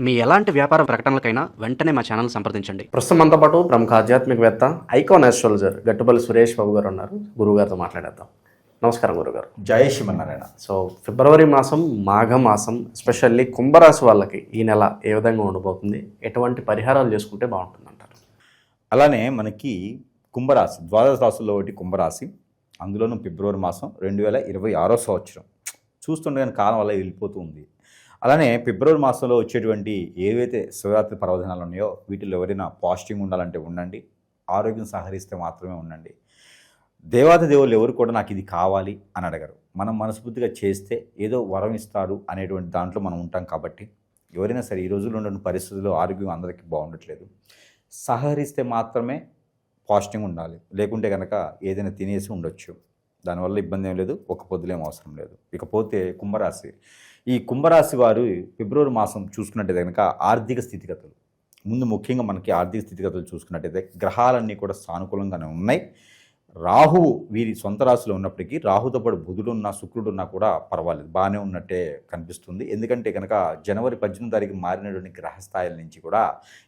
మీ ఎలాంటి వ్యాపార ప్రకటనలకైనా వెంటనే మా ఛానల్ సంప్రదించండి. ప్రస్తుతం మనతో పాటు ప్రముఖ ఆధ్యాత్మికవేత్త ఐకాన్ ఆస్ట్రాలజర్ గట్టుపల్లి సురేష్ బాబు గారు ఉన్నారు. గురువుగారితో మాట్లాడేద్దాం. నమస్కారం గురుగారు. జై శ్రీమన్నారాయణ. సో ఫిబ్రవరి మాసం, మాఘ మాసం, ఎస్పెషల్లీ కుంభరాశి వాళ్ళకి ఈ నెల ఏ విధంగా ఉండబోతుంది, ఎటువంటి పరిహారాలు చేసుకుంటే బాగుంటుంది అంటారు? అలానే మనకి కుంభరాశి, ద్వాదశ రాశుల్లో ఒకటి కుంభరాశి, అందులోనూ ఫిబ్రవరి మాసం 2026 సంవత్సరం చూస్తుండగానే కాలం వల్ల వెళ్ళిపోతూ ఉంది. అలానే ఫిబ్రవరి మాసంలో వచ్చేటువంటి ఏవైతే శివరాత్రి పర్వదినాలు ఉన్నాయో వీటిలో ఎవరైనా పాజిటివ్ ఉండాలంటే ఉండండి, ఆరోగ్యం సహకరిస్తే మాత్రమే ఉండండి. దేవాది దేవుళ్ళు ఎవరు కూడా నాకు ఇది కావాలి అని అడగరు. మనం మనస్ఫూర్తిగా చేస్తే ఏదో వరం ఇస్తారు అనేటువంటి దాంట్లో మనం ఉంటాం. కాబట్టి ఎవరైనా సరే ఈ రోజుల్లో ఉన్న పరిస్థితుల్లో ఆరోగ్యం అందరికీ బాగుండట్లేదు, సహకరిస్తే మాత్రమే పాజిటివ్ ఉండాలి. లేకుంటే కనుక ఏదైనా తినేసి ఉండొచ్చు, దానివల్ల ఇబ్బంది ఏం లేదు, ఒక పొద్దులేం అవసరం లేదు. ఇకపోతే కుంభరాశి, ఈ కుంభరాశి వారు ఫిబ్రవరి మాసం చూసుకున్నట్టయితే కనుక ఆర్థిక స్థితిగతులు, ముందు ముఖ్యంగా మనకి ఆర్థిక స్థితిగతులు చూసుకున్నట్టయితే గ్రహాలన్నీ కూడా సానుకూలంగానే ఉన్నాయి. రాహువు వీరి సొంత రాశిలో ఉన్నప్పటికీ రాహుతో పాటు బుధుడున్నా శుక్రుడున్నా కూడా పర్వాలేదు, బాగానే ఉన్నట్టే కనిపిస్తుంది. ఎందుకంటే కనుక జనవరి 18వ తారీఖు మారినటువంటి గ్రహస్థాయిల నుంచి కూడా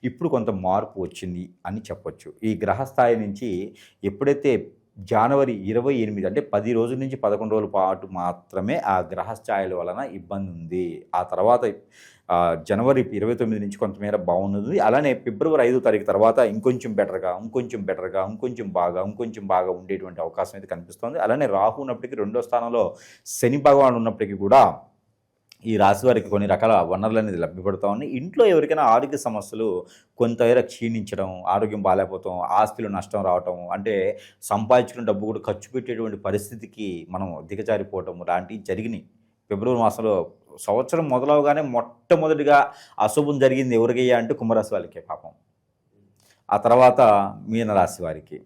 ఇప్పుడు కొంత మార్పు వచ్చింది అని చెప్పొచ్చు. ఈ గ్రహస్థాయి నుంచి ఎప్పుడైతే జనవరి 28 అంటే 10 రోజుల నుంచి 11 రోజుల పాటు మాత్రమే ఆ గ్రహస్థాయిల వలన ఇబ్బంది ఉంది. ఆ తర్వాత జనవరి 29 నుంచి కొంతమేర బాగున్నది. అలానే ఫిబ్రవరి 5వ తారీఖు తర్వాత ఇంకొంచెం బెటర్గా ఇంకొంచెం బాగా ఉండేటువంటి అవకాశం అయితే కనిపిస్తుంది. అలానే రాహు ఉన్నప్పటికీ 2వ స్థానంలో శని భగవానుడు ఉన్నప్పటికీ కూడా ఈ రాశి వారికి కొన్ని రకాల వనరులు అనేది లభ్యపడుతూ ఉన్నాయి. ఇంట్లో ఎవరికైనా ఆరోగ్య సమస్యలు కొంతమేర క్షీణించడం, ఆరోగ్యం బాగాలేకపోవటం, ఆస్తులు నష్టం రావటం, అంటే సంపాదించుకున్న డబ్బు కూడా ఖర్చు పెట్టేటువంటి పరిస్థితికి మనం దిగజారిపోవటం లాంటివి జరిగినాయి. ఫిబ్రవరి మాసంలో సంవత్సరం మొదలవగానే మొట్టమొదటిగా అశుభం జరిగింది ఎవరికయ్యా అంటే కుంభరాశి వాళ్ళకే పాపం. ఆ తర్వాత మీనరాశి వారికి,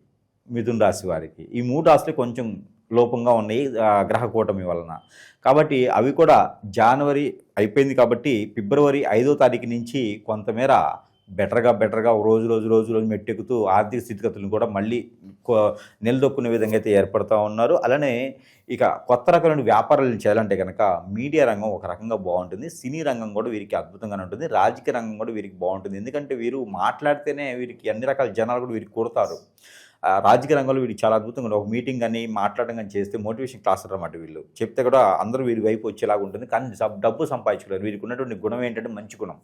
మిథున రాశి వారికి, ఈ 3 రాశులు కొంచెం లోపంగా ఉన్నాయి గ్రహ కూటమి వలన. కాబట్టి అవి కూడా జనవరి అయిపోయింది కాబట్టి ఫిబ్రవరి 5వ తారీఖు నుంచి కొంతమేర బెటర్గా రోజు మెట్టెక్కుతూ ఆర్థిక స్థితిగతులను కూడా మళ్ళీ నిలదొక్కునే విధంగా అయితే ఏర్పడుతూ ఉన్నారు. అలానే ఇక కొత్త రకమైన వ్యాపారాలు చేయాలంటే కనుక మీడియా రంగం ఒక రకంగా బాగుంటుంది, సినీ రంగం కూడా వీరికి అద్భుతంగానే ఉంటుంది, రాజకీయ రంగం కూడా వీరికి బాగుంటుంది. ఎందుకంటే వీరు మాట్లాడితేనే వీరికి అన్ని రకాల జనాలు కూడా వీరికి కొడతారు. రాజకీయ రంగంలో వీరికి చాలా అద్భుతంగా ఒక మీటింగ్ కానీ మాట్లాడడం కానీ చేస్తే మోటివేషన్ క్లాస్ అన్నమాట. వీళ్ళు చెప్తే కూడా అందరూ వీరి వైపు వచ్చేలాగా ఉంటుంది. కానీ డబ్బు సంపాదించుకోలేరు. వీరికి ఉన్నటువంటి గుణం ఏంటంటే మంచి గుణం,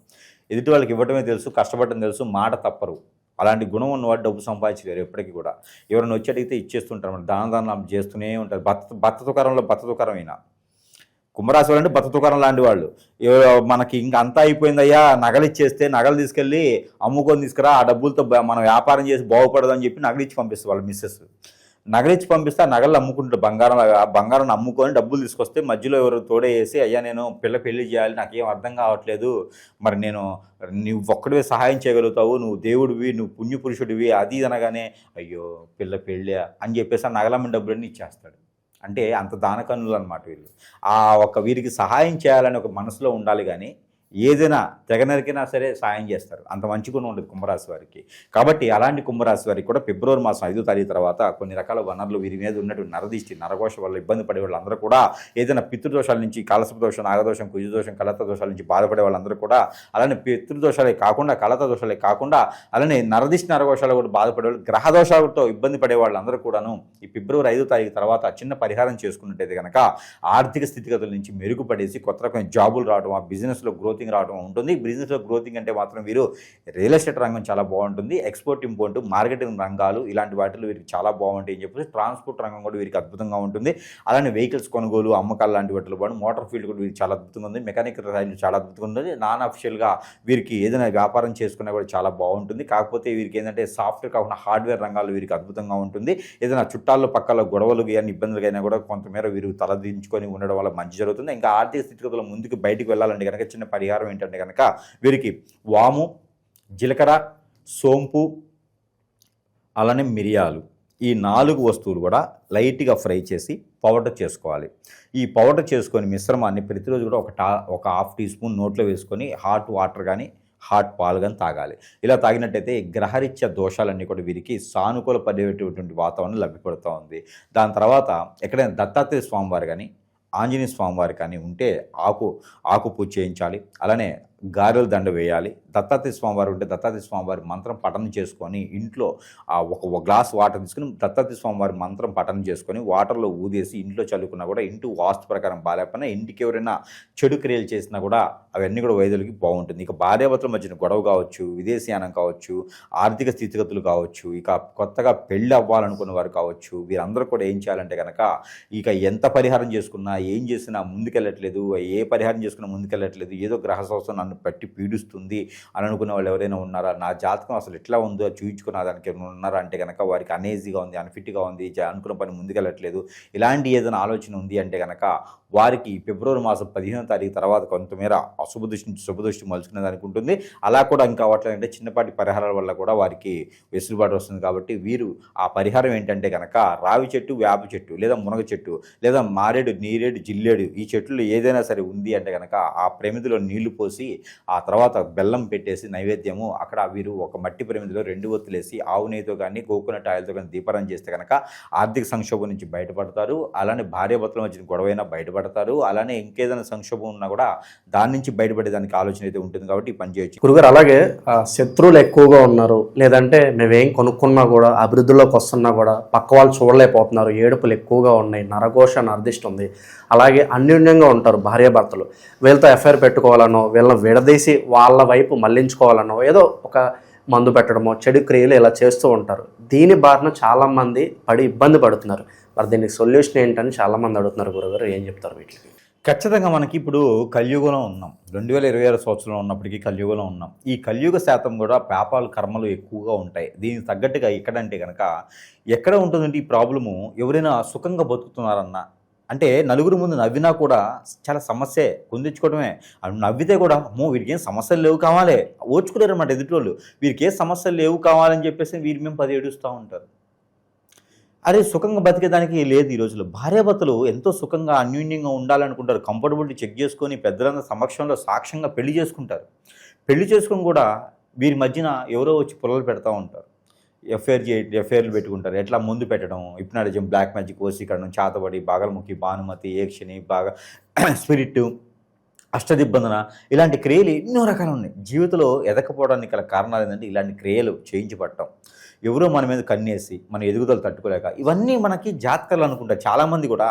ఎదుటి వాళ్ళకి ఇవ్వడమే తెలుసు, కష్టపడడం తెలుసు, మాట తప్పరు. అలాంటి గుణం ఉన్నవాడు డబ్బు సంపాదించలేరు ఎప్పటికీ కూడా. ఎవరైనా వచ్చి అడిగితే ఇచ్చేస్తుంటారు, దానం చేస్తూనే ఉంటారు. భర్త తుకారంలో కుంభరాశి వాళ్ళు అంటే భర్త తుకారం లాంటి వాళ్ళు. మనకి ఇంకా అంతా అయిపోయిందయ్యా, నగలు ఇచ్చేస్తే నగలు తీసుకెళ్ళి అమ్ముకొని తీసుకురా, ఆ డబ్బులతో మనం వ్యాపారం చేసి బాగుపడదని చెప్పి నగలిచ్చి పంపిస్తారు వాళ్ళ మిస్సెస్. నగలిచ్చి పంపిస్తే ఆ నగలు అమ్ముకుంటారు, బంగారాన్ని అమ్ముకొని డబ్బులు తీసుకొస్తే మధ్యలో ఎవరు తోడేసి, అయ్యా నేను పెళ్లి చేయాలి, నాకేం అర్థం కావట్లేదు, మరి నువ్వు ఒక్కడివే సహాయం చేయగలుగుతావు, నువ్వు దేవుడివి, నువ్వు పుణ్యపురుషుడివి, అది అనగానే అయ్యో పెళ్ళి అని చెప్పేసి ఆ నగలమ్మిన డబ్బులన్నీ ఇచ్చేస్తాడు. అంటే అంత దానకన్నులు అనమాట వీళ్ళు. వీరికి సహాయం చేయాలని ఒక మనసులో ఉండాలి, కానీ ఏదైనా తెగనరికినా సరే సాయం చేస్తారు. అంత మంచి గుణం ఉండదు కుంభరాశి వారికి. కాబట్టి అలాంటి కుంభరాశి వారికి కూడా ఫిబ్రవరి మాసం 5వ తారీఖు తర్వాత కొన్ని రకాల వనరులు, వీరి మీద ఉన్నటువంటి నరదిష్టి, నరఘోష వల్ల ఇబ్బంది పడే వాళ్ళందరూ కూడా, ఏదైనా పితృదోషాల నుంచి, కాలసర్ప దోషం, నాగదోషం, కుజదోషం, కలత దోషాల నుంచి బాధపడే వాళ్ళందరూ కూడా, అలానే పితృదోషాలే కాకుండా, కలత దోషాలే కాకుండా, అలానే నరదిష్టి, నరఘోషాలు కూడా బాధపడే వాళ్ళు, గ్రహ దోషాలతో ఇబ్బంది పడే వాళ్ళందరూ కూడాను ఈ ఫిబ్రవరి 5వ తారీఖు తర్వాత చిన్న పరిహారం చేసుకున్నట్టయితే కనుక ఆర్థిక స్థితిగతుల నుంచి మెరుగుపడేసి కొత్త రకమైన జాబులు రావడం, ఆ బిజినెస్లో గ్రోతింగ్ రావడం ఉంటుంది. బిజినెస్లో గ్రోతింగ్ అంటే మాత్రం వీరు రియల్ ఎస్టేట్ రంగం చాలా బాగుంటుంది, ఎక్స్పోర్ట్ ఇంపోర్ట్ మార్కెటింగ్ రంగాలు ఇలాంటి వాటిలో వీరికి చాలా బాగుంటాయి అని చెప్పేసి ట్రాన్స్పోర్ట్ రంగం కూడా వీరికి అద్భుతంగా ఉంటుంది. అలానే వెహికల్స్ కొనుగోలు, అమ్మకాలు లాంటి వాటిలో పాటు మోటార్ ఫీల్డ్ కూడా వీరికి చాలా అద్భుతంగా ఉంది, మెకానికల్ రైలు చాలా అద్భుతంగా ఉంటుంది. నాన్ అఫిషియల్గా వీరికి ఏదైనా వ్యాపారం చేసుకున్నా కూడా చాలా బాగుంటుంది. కాకపోతే వీరికి ఏంటంటే సాఫ్ట్వేర్ కాకుండా హార్డ్వేర్ రంగాల్లో వీరికి అద్భుతంగా ఉంటుంది. ఏదైనా చుట్టాల్లో పక్కల గొడవలు కానీ ఇబ్బందులు అయినా కూడా కొంతమేర వీరు తలదించుకొని ఉండడం వల్ల మంచి జరుగుతుంది. ఇంకా ఆర్థిక స్థితిగతుల ముందుకు బయటకు వెళ్ళాలంటే కనుక చిన్న పరిహారం ఏంటంటే కనుక వీరికి వాము, జీలకర్ర, సోంపు, అలానే మిరియాలు, ఈ 4 వస్తువులు కూడా లైట్గా ఫ్రై చేసి పౌడర్ చేసుకోవాలి. ఈ పౌడర్ చేసుకొని మిశ్రమాన్ని ప్రతిరోజు కూడా ఒక ½ టీ స్పూన్ నోట్లో వేసుకొని హాట్ వాటర్ కానీ హాట్ పాలు కానీ తాగాలి. ఇలా తాగినట్టయితే గ్రహరీత్యా దోషాలన్నీ కూడా వీరికి సానుకూల పడేటువంటి వాతావరణం లభ్యపడుతూ ఉంది. దాని తర్వాత ఎక్కడైనా దత్తాత్రేయ స్వామివారు కానీ, ఆంజనేయ స్వామివారు కానీ ఉంటే ఆకు పూజ చేయించాలి. అలానే గారెల దండ వేయాలి. దత్తాత్రేయ స్వామివారు ఉంటే దత్తాత్రేయ స్వామివారి మంత్రం పఠనం చేసుకొని ఇంట్లో ఒక గ్లాస్ వాటర్ తీసుకుని దత్తాత్రేయ స్వామివారి మంత్రం పఠనం చేసుకొని వాటర్లో ఊదేసి ఇంట్లో చల్లుకున్నా కూడా ఇంటి వాస్తు ప్రకారం బాగాలేకపోయినా ఇంటికి ఎవరైనా చెడు క్రియలు చేసినా కూడా అవన్నీ కూడా వైద్యులకి బాగుంటుంది. ఇక భార్యాభర్తల మధ్యన గొడవ కావచ్చు, విదేశీయానం కావచ్చు, ఆర్థిక స్థితిగతులు కావచ్చు, ఇక కొత్తగా పెళ్ళి అవ్వాలనుకున్న వారు కావచ్చు, వీరందరూ కూడా ఏం చేయాలంటే కనుక ఇక ఎంత పరిహారం చేసుకున్నా ఏం చేసినా ముందుకెళ్ళట్లేదు, ఏ పరిహారం చేసుకున్నా ముందుకెళ్ళట్లేదు, ఏదో గ్రహ సంవత్సరం నన్ను పట్టి పీడిస్తుంది అని అనుకునే వాళ్ళు ఎవరైనా ఉన్నారా, నా జాతకం అసలు ఎట్లా ఉందో చూయించుకున్న దానికి ఉన్నారా అంటే కనుక వారికి అనేజీగా ఉంది, అన్ఫిట్గా ఉంది, అనుకున్న పని ముందుకెళ్ళట్లేదు, ఇలాంటి ఏదైనా ఆలోచన ఉంది అంటే కనుక వారికి ఫిబ్రవరి మాసం 15వ తారీఖు తర్వాత కొంతమేర అశుభదృష్టి నుంచి శుభదృష్టి మలుచుకునే దానికి ఉంటుంది. అలా కూడా ఇంకా అవ్వట్లేదంటే చిన్నపాటి పరిహారాల వల్ల కూడా వారికి వెసులుబాటు వస్తుంది. కాబట్టి వీరు ఆ పరిహారం ఏంటంటే కనుక రావి చెట్టు, వేప చెట్టు లేదా మునగ చెట్టు లేదా మారేడు, నీరేడు, జిల్లేడు ఈ చెట్లు ఏదైనా సరే ఉంది అంటే కనుక ఆ ప్రమిదిలో నీళ్లు పోసి ఆ తర్వాత బెల్లం పెట్టేసి నైవేద్యము అక్కడ వీరు ఒక మట్టి ప్రమిదిలో 2 ఒత్తులేసి ఆవు నెయ్యితో కానీ కోకోనట్ ఆయిల్తో కానీ దీపారం చేస్తే కనుక ఆర్థిక సంక్షోభం నుంచి బయటపడతారు. అలానే భార్యాభర్తల మధ్య గొడవైనా బయటపడతారు. అలానే ఇంకేదైనా సంక్షోభం ఉన్నా కూడా దాని నుంచి బయటపడేదానికి ఆలోచన అయితే ఉంటుంది. కాబట్టి ఈ పని చేయొచ్చు. గురుగారు అలాగే శత్రువులు ఎక్కువగా ఉన్నారు, లేదంటే మేమేం కొనుక్కున్నా కూడా అభివృద్ధిలోకి వస్తున్నా కూడా పక్క వాళ్ళు చూడలేకపోతున్నారు, ఏడుపులు ఎక్కువగా ఉన్నాయి, నరఘోష నరదిష్టి ఉంది, అలాగే అన్యోన్యంగా ఉంటారు భార్యాభర్తలు, వీళ్ళతో ఎఫ్ఐఆర్ పెట్టుకోవాలనో వీళ్ళని విడదీసి వాళ్ళ వైపు మళ్లించుకోవాలనో ఏదో ఒక మందు పెట్టడమో చెడు క్రియలు ఇలా చేస్తూ ఉంటారు. దీని బారిన చాలామంది పడి ఇబ్బంది పడుతున్నారు. మరి దీనికి సొల్యూషన్ ఏంటని చాలామంది అడుగుతున్నారు. గురుగారు ఏం చెప్తారు వీటికి? ఖచ్చితంగా మనకి ఇప్పుడు కలియుగంలో ఉన్నాం. 2026 సంవత్సరంలో ఉన్నప్పటికీ కలియుగంలో ఉన్నాం. ఈ కలియుగ శాతం కూడా పాపాలు కర్మలు ఎక్కువగా ఉంటాయి. దీనికి తగ్గట్టుగా ఎక్కడంటే కనుక ఎక్కడ ఉంటుందంటే ఈ ప్రాబ్లము ఎవరైనా సుఖంగా బతుకుతున్నారన్నా అంటే నలుగురు ముందు నవ్వినా కూడా చాలా సమస్యే, కుందించుకోవడమే. నవ్వితే కూడా అమ్మో వీరికి ఏం సమస్యలు లేవు కావాలి, ఓర్చుకోలేరు అన్నమాట ఎదుటోళ్ళు. వీరికి ఏ సమస్యలు లేవు కావాలని చెప్పేసి వీరి మేము 10 ఏడుస్తూ ఉంటారు. అరే సుఖంగా బతికేదానికి లేదు. ఈ రోజుల్లో భార్యాభర్తలు ఎంతో సుఖంగా అన్యోన్యంగా ఉండాలనుకుంటారు. కంఫర్టబిలిటీ చెక్ చేసుకొని పెద్దలందరి సమక్షంలో సాక్ష్యంగా పెళ్లి చేసుకుంటారు. పెళ్లి చేసుకొని కూడా వీరి మధ్యన ఎవరో వచ్చి పుల్లలు పెడతా ఉంటారు. ఎఫ్ఐఆర్లు పెట్టుకుంటారు. ఎట్లా ముందు పెట్టడం, హిప్నాటిజం, బ్లాక్ మ్యాజిక్, వశీకరణం, చాతబడి, బాగలముఖి, భానుమతి, ఏక్షిణి, బాగా స్పిరిట్, అష్టదిబ్బందన ఇలాంటి క్రియలు ఎన్నో రకాలు ఉన్నాయి. జీవితంలో ఎదకపోవడానికి గల కారణాలు ఏంటంటే ఇలాంటి క్రియలు చేయించబడటం, ఎవరో మన మీద కన్నేసి మన ఎదుగుదల తట్టుకోలేక ఇవన్నీ మనకి జాతకాలు అనుకుంటారు చాలామంది కూడా.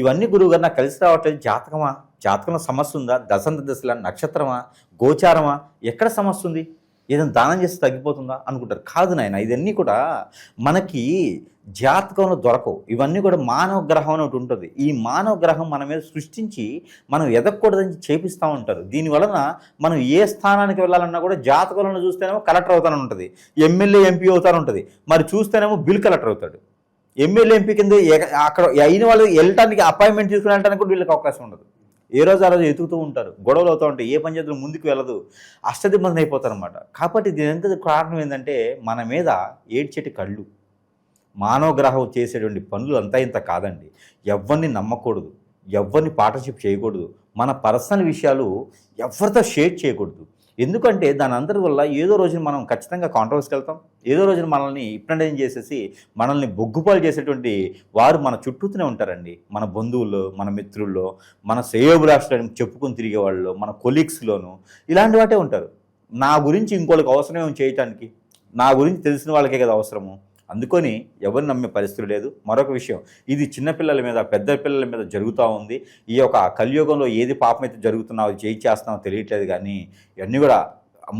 ఇవన్నీ గురువుగారు నాకు కలిసి రావట్లేదు, జాతకమా, జాతకంలో సమస్య ఉందా, దశంత దశల నక్షత్రమా, గోచారమా, ఎక్కడ సమస్య ఉంది, ఏదైనా దానం చేస్తే తగ్గిపోతుందా అనుకుంటారు. కాదు నాయన, ఇవన్నీ కూడా మనకి జాతకంలో దొరకవు. ఇవన్నీ కూడా మానవ గ్రహం అని ఒకటి ఉంటుంది. ఈ మానవ గ్రహం మన మీద సృష్టించి మనం ఎదగకూడదని చేపిస్తూ ఉంటారు. దీనివలన మనం ఏ స్థానానికి వెళ్ళాలన్నా కూడా జాతకంలో చూస్తేనేమో కలెక్టర్ అవుతానని ఉంటుంది, ఎమ్మెల్యే ఎంపీ అవుతాను ఉంటుంది, మరి చూస్తేనేమో బిల్ కలెక్టర్ అవుతాడు. ఎమ్మెల్యే ఎంపీ కింద అక్కడ అయిన వాళ్ళు వెళ్ళటానికి అపాయింట్మెంట్ తీసుకుని వెళ్ళడానికి కూడా వీళ్ళకి అవకాశం ఉండదు. ఏ రోజు ఆ రోజు ఎతుకుతూ ఉంటారు, గొడవలు అవుతూ ఉంటాయి, ఏ పంచాయతీలో ముందుకు వెళ్ళదు, అష్టదిబ్బంది అయిపోతారు అనమాట. కాబట్టి దీని ఎంత కారణం ఏంటంటే మన మీద ఏడ్చేటి కళ్ళు. మానవ గ్రహం చేసేటువంటి పనులు అంతా ఇంత కాదండి. ఎవరిని నమ్మకూడదు, ఎవరిని పార్ట్నర్షిప్ చేయకూడదు, మన పర్సనల్ విషయాలు ఎవరితో షేర్ చేయకూడదు. ఎందుకంటే దాని అందరి వల్ల ఏదో రోజున మనం ఖచ్చితంగా కాంట్రవర్సీకి వెళ్తాం, ఏదో రోజున మనల్ని హిప్నటైజ్ చేసేసి మనల్ని బొగ్గుపాలు చేసేటువంటి వారు మన చుట్టూతూనే ఉంటారండి. మన బంధువుల్లో, మన మిత్రుల్లో, మన శ్రేయోభిలాషులను చెప్పుకొని తిరిగే వాళ్ళు, మన కొలీగ్స్లోనూ ఇలాంటి వాటే ఉంటారు. నా గురించి ఇంకోళ్ళకి అవసరం చేయటానికి, నా గురించి తెలిసిన వాళ్ళకే కదా అవసరము. అందుకొని ఎవరిని నమ్మే పరిస్థితి లేదు. మరొక విషయం, ఇది చిన్నపిల్లల మీద, పెద్ద పిల్లల మీద జరుగుతూ ఉంది. ఈ యొక్క కలియుగంలో ఏది పాపం అయితే జరుగుతున్నావో చేస్తున్నావో తెలియట్లేదు. కానీ ఇవన్నీ కూడా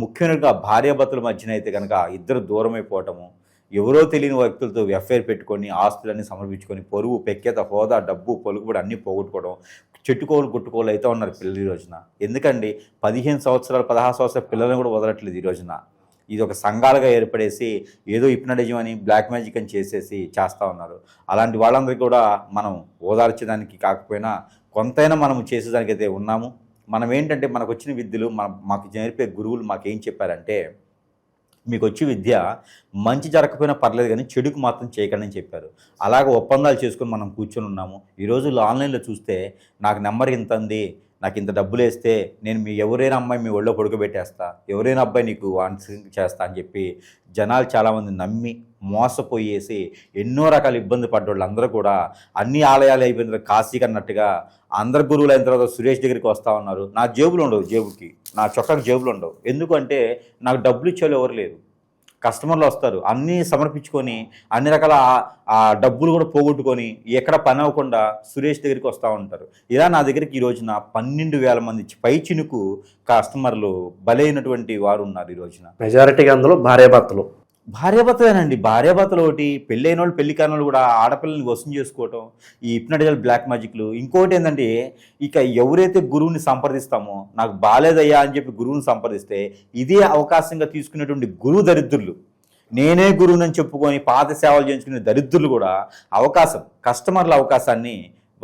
ముఖ్యంగా భార్యాభర్తల మధ్యన అయితే కనుక ఇద్దరు దూరం అయిపోవటము, ఎవరో తెలియని వ్యక్తులతో ఎఫ్ఐఆర్ పెట్టుకొని ఆస్తులన్నీ సమర్పించుకొని పొరుగు, పెక్కేత, హోదా, డబ్బు, పలుకుబడి అన్నీ పోగొట్టుకోవడం, చెట్టుకోలు గుట్టుకోలు అయితే ఉన్నారు పిల్లలు ఈ రోజున. ఎందుకండి 15 సంవత్సరాలు 16 సంవత్సరాల పిల్లలను కూడా వదలట్లేదు ఈ రోజున. ఇది ఒక సంఘాలుగా ఏర్పడేసి ఏదో హిప్నటిజం అని, బ్లాక్ మ్యాజిక్ అని చేసేసి చేస్తూ ఉన్నారు. అలాంటి వాళ్ళందరికీ కూడా మనం ఓదార్చడానికి కాకపోయినా కొంతైనా మనం చేసేదానికైతే ఉన్నాము. మనం ఏంటంటే మనకు వచ్చిన విద్యలు మాకు నేర్పే గురువులు మాకేం చెప్పారంటే, మీకు వచ్చి విద్య మంచి జరగకపోయినా పర్లేదు కానీ చెడుకు మాత్రం చేయకండి అని చెప్పారు. అలాగే ఒప్పందాలు చేసుకొని మనం కూర్చొని ఉన్నాము. ఈ రోజుల్లో ఆన్లైన్లో చూస్తే నాకు నెంబర్ ఇంత ఉంది, నాకు ఇంత డబ్బులు వేస్తే నేను ఎవరైనా అమ్మాయి మీ ఒళ్ళో పడుకోబెట్టేస్తా, ఎవరైనా అబ్బాయి నీకు చేస్తా అని చెప్పి జనాలు చాలామంది నమ్మి మోసపోయేసి ఎన్నో రకాల ఇబ్బంది పడ్డ వాళ్ళందరూ కూడా అన్ని ఆలయాలు అయిపోయిన తర్వాత కాశీకి అన్నట్టుగా అందరు గురువులు అయిన తర్వాత సురేష్ దగ్గరికి వస్తూ ఉన్నారు. నా జేబులు ఉండవు, నా చొక్కాకి జేబులు ఉండవు. ఎందుకంటే నాకు డబ్బులు ఇచ్చేవాళ్ళు ఎవరు లేరు. కస్టమర్లు వస్తారు, అన్నీ సమర్పించుకొని అన్ని రకాల ఆ డబ్బులు కూడా పోగొట్టుకొని ఎక్కడ పని అవ్వకుండా సురేష్ దగ్గరికి వస్తూ ఉంటారు. ఇలా నా దగ్గరికి ఈ రోజున 12,000 మంది పై చినుకు కస్టమర్లు బలైనటువంటి వారు ఉన్నారు ఈ రోజున. మెజారిటీగా అందులో భార్యాభర్తలేనండి. భార్యాభర్తలు ఒకటి, పెళ్ళైన వాళ్ళు పెళ్లి కాని వాళ్ళు కూడా ఆడపిల్లల్ని వశం చేసుకోవటం, ఈ హిప్నటిజల్ బ్లాక్ మ్యాజిక్లు. ఇంకోటి ఏంటంటే, ఇక ఎవరైతే గురువుని సంప్రదిస్తామో, నాకు బాలేదయ్యా అని చెప్పి గురువుని సంప్రదిస్తే ఇదే అవకాశంగా తీసుకునేటువంటి గురువు దరిద్రులు, నేనే గురువునని చెప్పుకొని పాత సేవలు చేయించుకునే దరిద్రులు కూడా కస్టమర్ల అవకాశాన్ని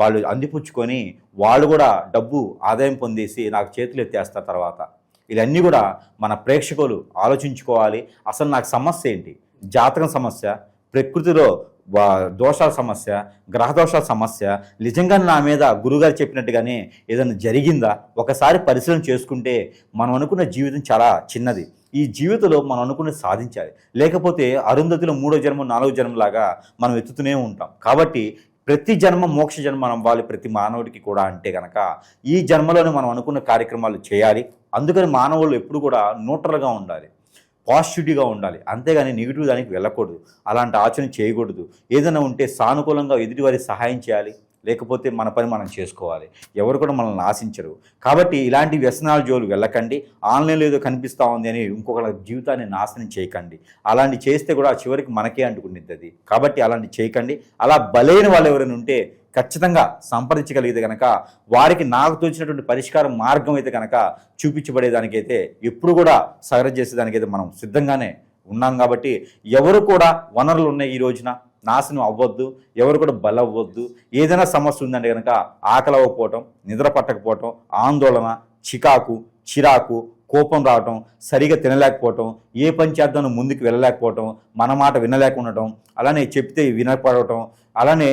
వాళ్ళు అందిపుచ్చుకొని వాళ్ళు కూడా డబ్బు ఆదాయం పొందేసి నాకు చేతులు ఎత్తేస్తారు తర్వాత. ఇవన్నీ కూడా మన ప్రేక్షకులు ఆలోచించుకోవాలి. అసలు నాకు సమస్య ఏంటి? జాతకం సమస్య, ప్రకృతిలో దోషాల సమస్య, గ్రహదోషాల సమస్య, నిజంగా నా మీద గురుగారు చెప్పినట్టుగానే ఏదైనా జరిగిందా? ఒకసారి పరిశీలన చేసుకుంటే మనం అనుకున్న జీవితం చాలా చిన్నది. ఈ జీవితంలో మనం అనుకున్నది సాధించాలి. లేకపోతే అరుంధతిలో 3వ జన్మ 4వ జన్మలాగా మనం ఎత్తుతూనే ఉంటాం. కాబట్టి ప్రతి జన్మ మోక్ష జన్మ అవ్వాలి ప్రతి మానవుడికి కూడా. అంటే కనుక ఈ జన్మలోనే మనం అనుకున్న కార్యక్రమాలు చేయాలి. అందుకని మానవులు ఎప్పుడు కూడా న్యూట్రల్గా ఉండాలి, పాజిటివ్గా ఉండాలి. అంతేగాని నెగిటివ్ దానికి వెళ్ళకూడదు, అలాంటి ఆచరణ చేయకూడదు. ఏదైనా ఉంటే సానుకూలంగా ఎదుటివారికి సహాయం చేయాలి, లేకపోతే మన పని మనం చేసుకోవాలి. ఎవరు కూడా మనల్ని ఆశించరు. కాబట్టి ఇలాంటి వ్యసనాల జోలు వెళ్ళకండి. ఆన్లైన్లో ఏదో కనిపిస్తూ ఉంది అని ఇంకొకరి జీవితాన్ని నాశనం చేయకండి. అలాంటి చేస్తే కూడా చివరికి మనకే అంటుకునేది. కాబట్టి అలాంటి చేయకండి. అలా బలైన వాళ్ళు ఎవరైనా ఉంటే ఖచ్చితంగా సంప్రదించగలిగితే కనుక వారికి నాకు తోచినటువంటి పరిష్కార మార్గం అయితే కనుక చూపించబడేదానికైతే ఎప్పుడు కూడా సహజ చేసేదానికైతే మనం సిద్ధంగానే ఉన్నాం. కాబట్టి ఎవరు కూడా వనరులు ఉన్నాయి ఈ రోజున నాశనం అవ్వద్దు, ఎవరు కూడా బలవ్వద్దు. ఏదైనా సమస్య ఉందంటే కనుక ఆకలి అవ్వకపోవటం, నిద్ర పట్టకపోవటం, ఆందోళన, చిరాకు, కోపం రావటం, సరిగా తినలేకపోవటం, ఏ పని చేద్దామో ముందుకు వెళ్ళలేకపోవటం, మన మాట వినలేకుండటం, అలానే చెప్తే వినపడటం, అలానే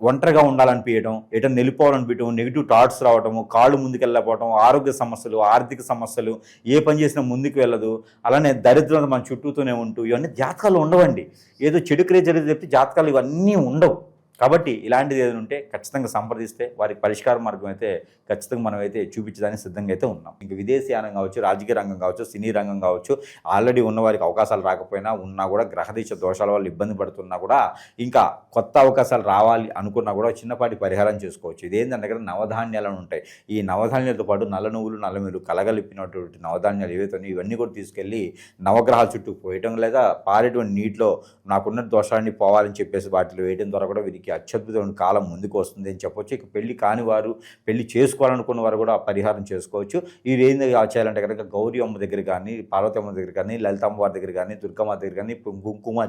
ఒంటరిగా ఉండాలనిపించడం, ఎటన్నా వెళ్ళిపోవాలనిపించడం, నెగిటివ్ థాట్స్ రావటము, కాళ్ళు ముందుకు వెళ్ళకపోవటం, ఆరోగ్య సమస్యలు, ఆర్థిక సమస్యలు, ఏ పని చేసినా ముందుకు వెళ్ళదు, అలానే దరిద్రత మన చుట్టూతోనే ఉంటూ, ఇవన్నీ జాతకాలు ఉండవండి. ఏదో చెడు క్రియ జరిగితే చెప్తే జాతకాలు ఇవన్నీ ఉండవు. కాబట్టి ఇలాంటిది ఏదైనా ఉంటే ఖచ్చితంగా సంప్రదిస్తే వారికి పరిష్కార మార్గం అయితే ఖచ్చితంగా మనం అయితే చూపించడానికి సిద్ధంగా అయితే ఉన్నాం. ఇంకా విదేశీయానం కావచ్చు, రాజకీయ రంగం కావచ్చు, సినీ రంగం కావచ్చు, ఆల్రెడీ ఉన్న వారికి అవకాశాలు రాకపోయినా ఉన్నా కూడా గ్రహదీశ దోషాల వల్ల ఇబ్బంది పడుతున్నా కూడా ఇంకా కొత్త అవకాశాలు రావాలి అనుకున్నా కూడా చిన్నపాటి పరిహారం చేసుకోవచ్చు. ఇదేంటంటే కదా నవధాన్యాలు ఉంటాయి. ఈ నవధాన్యాలతో పాటు నల్ల నువ్వులు, నల్లమిరు కలగలిపినటువంటి నవధాన్యాలు ఏవైతే ఉన్నాయో ఇవన్నీ కూడా తీసుకెళ్ళి నవగ్రహాల చుట్టూ పోయటం, లేదా పారేటువంటి నీటిలో నాకున్న దోషాన్ని పోవాలని చెప్పేసి వాటిలో వేయడం ద్వారా కూడా వీరికి అత్యద్భుతమైన కాలం ముందుకు వస్తుంది అని చెప్పొచ్చు. ఇక పెళ్లి కాని వారు, పెళ్లి చేసుకోవాలనుకున్న వారు కూడా పరిహారం చేసుకోవచ్చు. ఇది ఏం చేయాలంటే కనుక గౌరీ అమ్మ దగ్గర కానీ, పార్వతి అమ్మ దగ్గర కానీ, లలితమ్మ వారి దగ్గర కానీ, దుర్గమ్మ దగ్గర కానీ కుంకుమ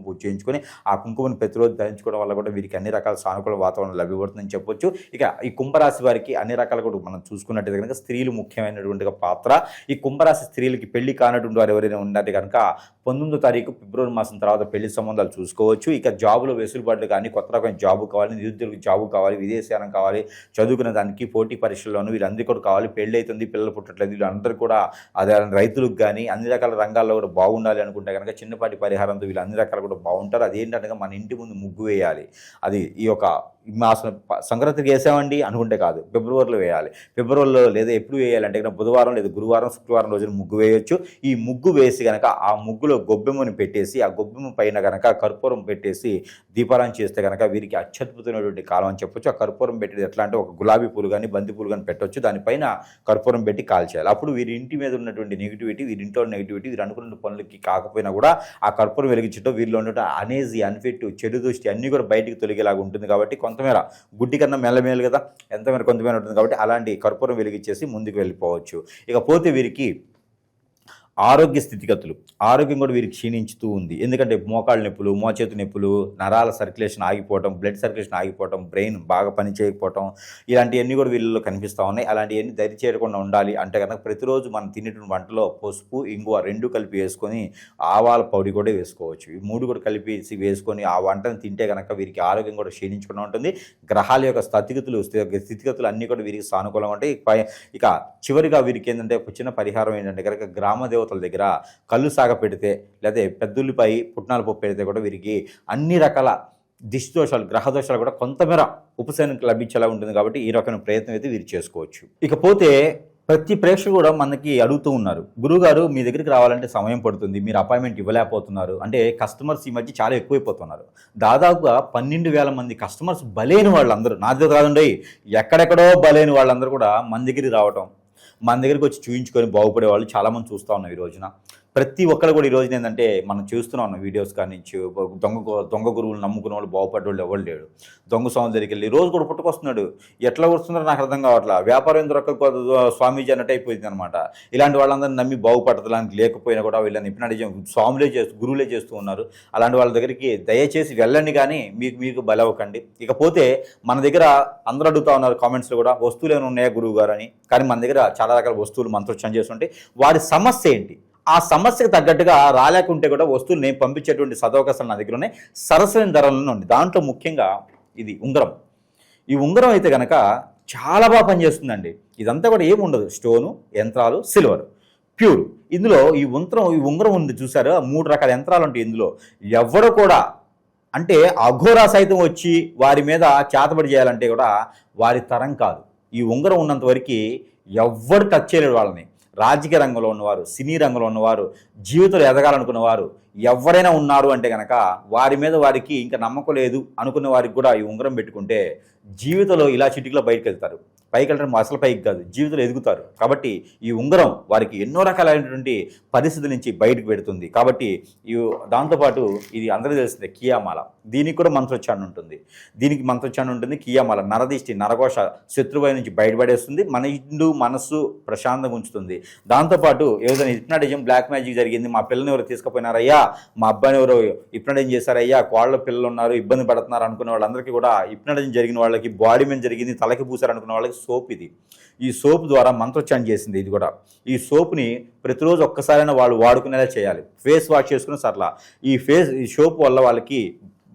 పూజ చేయించుకొని ఆ కుంకుమను ప్రతిరోజు ధరించుకోవడం వల్ల కూడా వీరికి అన్ని రకాల సానుకూల వాతావరణం లభ్యపడుతుందని చెప్పొచ్చు. ఇక ఈ కుంభరాశి వారికి అన్ని రకాల కూడా మనం చూసుకున్నట్టయితే కనుక స్త్రీలు ముఖ్యమైనటువంటి పాత్ర. ఈ కుంభరాశి స్త్రీలకి పెళ్లి కానటువంటి వారు ఎవరైనా ఉన్నట్టు కనుక 19వ తారీఖు ఫిబ్రవరి మాసం తర్వాత పెళ్లి సంబంధాలు చూసుకోవచ్చు. ఇక జాబులో వెసులుబాట్లు కానీ, కొత్త రకమైన జాబు కావాలి, నిరుద్యోగ జాబు కావాలి, విదేశీయానం కావాలి, చదువుకునే దానికి పోటీ పరీక్షల్లోనూ వీళ్ళందరికీ కూడా కావాలి. పెళ్ళి అవుతుంది, పిల్లలు పుట్టట్లేదు, వీళ్ళందరూ కూడా అదే రైతులకు కానీ అన్ని రకాల రంగాల్లో కూడా బాగుండాలి అనుకుంటే కనుక చిన్నపాటి పరిహారంతో వీళ్ళు అన్ని రకాలు కూడా బాగుంటారు. అదేంటంటే మన ఇంటి ముందు ముగ్గు వేయాలి. అది ఈ యొక్క మాసం సంక్రాంతికి వేసామండి అనుకుంటే కాదు, ఫిబ్రవరిలో వేయాలి. ఫిబ్రవరిలో లేదా ఎప్పుడు వేయాలంటే కనుక బుధవారం లేదా గురువారం, శుక్రవారం రోజున ముగ్గు వేయొచ్చు. ఈ ముగ్గు వేసి కనుక ఆ ముగ్గులో గొబ్బెమ్మని పెట్టేసి ఆ గొబ్బెమ్మ పైన కనుక కర్పూరం పెట్టేసి దీపారాయణ చేస్తే కనుక వీరికి అత్యద్భుతమైనటువంటి కాలం అని చెప్పొచ్చు. ఆ కర్పూరం పెట్టేది ఎట్లా అంటే ఒక గులాబీ పూలు కానీ, బంతి పూలు కానీ పెట్టవచ్చు. దానిపైన కర్పూరం పెట్టి కాల్చేయాలి. అప్పుడు వీరి ఇంటి మీద ఉన్నటువంటి నెగిటివిటీ, వీరింట్లో నెగిటివిటీ, వీరు అనుకున్న పనులకి కాకపోయినా కూడా ఆ కర్పూరం వెలిగించడం వీరిలో ఉన్నటువంటి అనేజీ, అన్ఫిట్, చెడు దృష్టి అన్నీ కూడా బయటికి తొలగేలాగా ఉంటుంది. కాబట్టి కొంతమేర గుడ్డి కన్నా మెల్లమేలు కదా, ఎంతమేర కొంతమేర ఉంటుంది. కాబట్టి అలాంటి కర్పూరం వెలిగించేసి ముందుకు వెళ్ళిపోవచ్చు. ఇకపోతే వీరికి ఆరోగ్య స్థితిగతులు, ఆరోగ్యం కూడా వీరికి క్షీణించుతూ ఉంది. ఎందుకంటే మోకాళ్ళ నొప్పులు, మోచేతు నొప్పులు, నరాల సర్క్యులేషన్ ఆగిపోవటం, బ్లడ్ సర్క్యులేషన్ ఆగిపోవటం, బ్రెయిన్ బాగా పనిచేయకపోవటం, ఇలాంటివన్నీ కూడా వీళ్ళలో కనిపిస్తూ ఉన్నాయి. అలాంటివన్నీ దరి చేరకుండా ఉండాలి అంటే కనుక ప్రతిరోజు మనం తినేటువంటి వంటలో పసుపు, ఇంగువ 2 కలిపి వేసుకొని ఆవాల పొడి కూడా వేసుకోవచ్చు. ఈ 3 కూడా కలిపి వేసుకొని ఆ వంటను తింటే కనుక వీరికి ఆరోగ్యం కూడా క్షీణించకుండా ఉంటుంది. గ్రహాల యొక్క స్థితిగతులు అన్నీ కూడా వీరికి సానుకూలంగా ఉంటాయి. ఇక చివరిగా వీరికి ఏంటంటే ఒక చిన్న పరిహారం ఏంటంటే కనుక గ్రామ దేవత కోతల దగ్గర కళ్ళు సాగ పెడితే లేదా పెద్దుల్లిపై పుట్నాల పప్పు పెడితే కూడా వీరికి అన్ని రకాల దిష్టి దోషాలు గ్రహ దోషాలు కూడా కొంతమేర ఉపశమనం లభించేలా ఉంటుంది. కాబట్టి ఈ రకమైన ప్రయత్నం అయితే వీరు చేసుకోవచ్చు. ఇకపోతే ప్రతి ప్రేక్షకుడు కూడా మనకి అడుగుతూ ఉన్నారు, గురువుగారు మీ దగ్గరికి రావాలంటే సమయం పడుతుంది, మీరు అపాయింట్మెంట్ ఇవ్వలేకపోతున్నారు. అంటే కస్టమర్స్ ఈ మధ్య చాలా ఎక్కువైపోతున్నారు. దాదాపుగా 12,000 మంది కస్టమర్స్ బలైన వాళ్ళందరూ, నా దగ్గర కాదండి, ఎక్కడెక్కడో బలైన వాళ్ళందరూ కూడా మన దగ్గరికి రావటం, మన దగ్గరికి వచ్చి చూయించుకొని బాగుపడే వాళ్ళు చాలామంది చూస్తూ ఉన్నాం ఈ రోజున. ప్రతి ఒక్కరు కూడా ఈ రోజున ఏంటంటే మనం చూస్తూనే ఉన్నాం వీడియోస్ కానీ నుంచి దొంగ గురువులు నమ్ముకున్న వాళ్ళు బాగుపడే వాళ్ళు ఎవరు లేడు. దొంగ స్వామి దగ్గరికి వెళ్ళి రోజు కూడా పుట్టుకొస్తున్నాడు, ఎట్లా వస్తున్నారో నాకు అర్థం కావట్లా, వ్యాపారం దొరక స్వామీజీ అన్నట్టు అయిపోయింది అనమాట. ఇలాంటి వాళ్ళందరినీ నమ్మి బాగుపడతడానికి లేకపోయినా కూడా వీళ్ళని హిప్నాటిజం గురువులే చేస్తూ ఉన్నారు. అలాంటి వాళ్ళ దగ్గరికి దయచేసి వెళ్ళండి, కానీ మీకు బలవ్వకండి. ఇకపోతే మన దగ్గర అందరూ అడుగుతూ ఉన్నారు కామెంట్స్లో కూడా, వస్తువులు ఏమైనా ఉన్నాయా గురువు గారు అని. కానీ మన దగ్గర చాలా రకాల వస్తువులు మంత్రోచ్చారణ చేస్తుంటే వారి సమస్య ఏంటి, ఆ సమస్యకు తగ్గట్టుగా రాలేకుంటే కూడా వస్తువులు నేను పంపించేటువంటి సదవకాశాలు నా దగ్గర ఉన్నాయి, సరసమైన ధరలలో ఉంది. దాంట్లో ముఖ్యంగా ఇది ఉంగరం. ఈ ఉంగరం అయితే కనుక చాలా బాగా పనిచేస్తుందండి. ఇదంతా కూడా ఏముండదు, స్టోను, యంత్రాలు, సిల్వర్, ప్యూర్. ఇందులో ఈ ఉంగరం ఉంది చూసారు, 3 రకాల యంత్రాలు ఉంటాయి ఇందులో. ఎవరు కూడా అంటే అఘోరా సైతం వచ్చి వారి మీద చేతబడి చేయాలంటే కూడా వారి తరం కాదు. ఈ ఉంగరం ఉన్నంత వరకు ఎవ్వరు టచ్ చేయలేడు వాళ్ళని. రాజకీయ రంగంలో ఉన్నవారు, సినీ రంగంలో ఉన్నవారు, జీవితంలో ఎదగాలనుకున్నవారు ఎవరైనా ఉన్నారు అంటే కనుక వారి మీద వారికి ఇంకా నమ్మకం లేదు అనుకున్న వారికి కూడా ఈ ఉంగరం పెట్టుకుంటే జీవితంలో ఇలా చిటికలో బయటకు వెళ్తారు. పైకి వెళ్ళడం అసలు పైకి కాదు, జీవితంలో ఎదుగుతారు. కాబట్టి ఈ ఉంగరం వారికి ఎన్నో రకాలైనటువంటి పరిస్థితుల నుంచి బయటకు పెడుతుంది. కాబట్టి దాంతోపాటు ఇది అందరికీ తెలిసిందే కియామాల, దీనికి కూడా మంత్రోచ్చారణ ఉంటుంది. కియామాల నరదిష్టి, నరఘోష, శత్రువై నుంచి బయటపడేస్తుంది, మన ఇండు మనస్సు ప్రశాంతంగా ఉంచుతుంది. దాంతోపాటు ఏదైనా హిప్నాటిజం, బ్లాక్ మ్యాజిక్ జరిగింది, మా పిల్లని ఎవరు తీసుకుపోయినారయ్యా, మా అబ్బాయిని ఎవరు హిప్నాటిజం చేశారయ్యా, కోళ్ళ పిల్లలు ఉన్నారు, ఇబ్బంది పడుతున్నారు అనుకున్న వాళ్ళందరికీ కూడా, హిప్నాటిజం జరిగిన వాళ్ళకి, బాడీ మీద జరిగింది, తలకి పూసారు అనుకున్న వాళ్ళకి సోప్ ఇది. ఈ సోప్ ద్వారా మంత్రోచ్చారణ చేసింది ఇది కూడా. ఈ సోప్ని ప్రతిరోజు ఒక్కసారైనా వాళ్ళు వాడుకునేలా చేయాలి. ఫేస్ వాష్ చేసుకున్న సర్లా ఈ సోప్ వల్ల వాళ్ళకి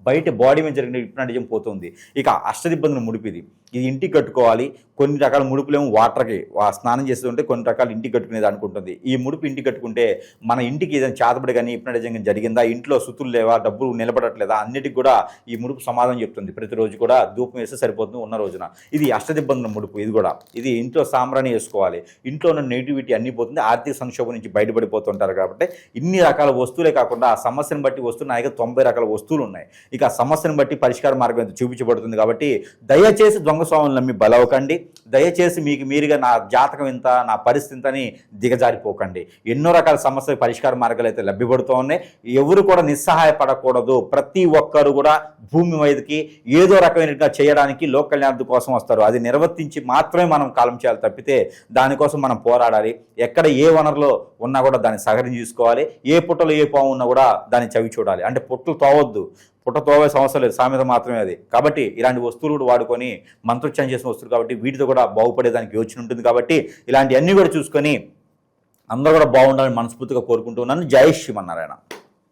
బయట బాడీ మీద జరిగిన హిప్నాటిజం పోతుంది. ఇక అష్టదిబ్బందుల ముడిపు ఇది ఇంటికి కట్టుకోవాలి. కొన్ని రకాల ముడుపులేమో వాటర్కి స్నానం చేస్తూ ఉంటే, కొన్ని రకాలు ఇంటికి కట్టుకునేది అనుకుంటుంది. ఈ ముడుపు ఇంటికి కట్టుకుంటే మన ఇంటికి ఏదైనా చేతబడి కానీ హిప్నాటిజం జరిగిందా, ఇంట్లో సుతులు లేవా, డబ్బులు నిలబడట్లేదా, అన్నిటికి కూడా ఈ ముడుపు సమాధానం చెప్తుంది. ప్రతిరోజు కూడా ధూపం వేస్తే సరిపోతుంది ఉన్న రోజున. ఇది అష్టదిబ్బందుల ముడుపు. ఇది ఇంట్లో సాంబ్రాణి వేసుకోవాలి. ఇంట్లో ఉన్న నెగిటివిటీ అన్నీ పోతుంది, ఆర్థిక సంక్షోభం నుంచి బయటపడిపోతుంటారు. కాబట్టి ఇన్ని రకాల వస్తువులే కాకుండా ఆ సమస్యను బట్టి వస్తున్న 90 రకాల వస్తువులు ఉన్నాయి. ఇక ఆ సమస్యను బట్టి పరిష్కార మార్గం చూపించబడుతుంది. కాబట్టి దయచేసి దొంగ స్వాములను నమ్మి బలవకండి. దయచేసి మీకు మీరుగా నా జాతకం ఇంత, నా పరిస్థితి ఇంత అని దిగజారిపోకండి. ఎన్నో రకాల సమస్యల పరిష్కార మార్గాలు అయితే లభ్యపడుతూ ఉన్నాయి. ఎవరు కూడా నిస్సహాయపడకూడదు. ప్రతి ఒక్కరు కూడా భూమి మీదకి ఏదో రకమైనగా చేయడానికి లోక కళ్యాణం కోసం వస్తారు. అది నిర్వర్తించి మాత్రమే మనం కాలం చేయాలి తప్పితే దానికోసం మనం పోరాడాలి. ఎక్కడ ఏ వనరులో ఉన్నా కూడా దాన్ని సహకరించి చూసుకోవాలి. ఏ పుట్టలో ఏ పాము ఉన్నా కూడా దాన్ని చవి చూడాలి. అంటే పుట్టలు తోవద్దు, పుట్ట తోవే సమస్య లేదు, సామెత మాత్రమే అది. కాబట్టి ఇలాంటి వస్తువులు కూడా వాడుకొని మంత్రోచ్చారణ చేసిన వస్తువులు కాబట్టి వీటితో కూడా బాగుపడేదానికి యోచన ఉంటుంది. కాబట్టి ఇలాంటివన్నీ కూడా చూసుకొని అందరూ కూడా బాగుండాలని మనస్ఫూర్తిగా కోరుకుంటున్నాను. జై శ్రీమన్నారాయణ.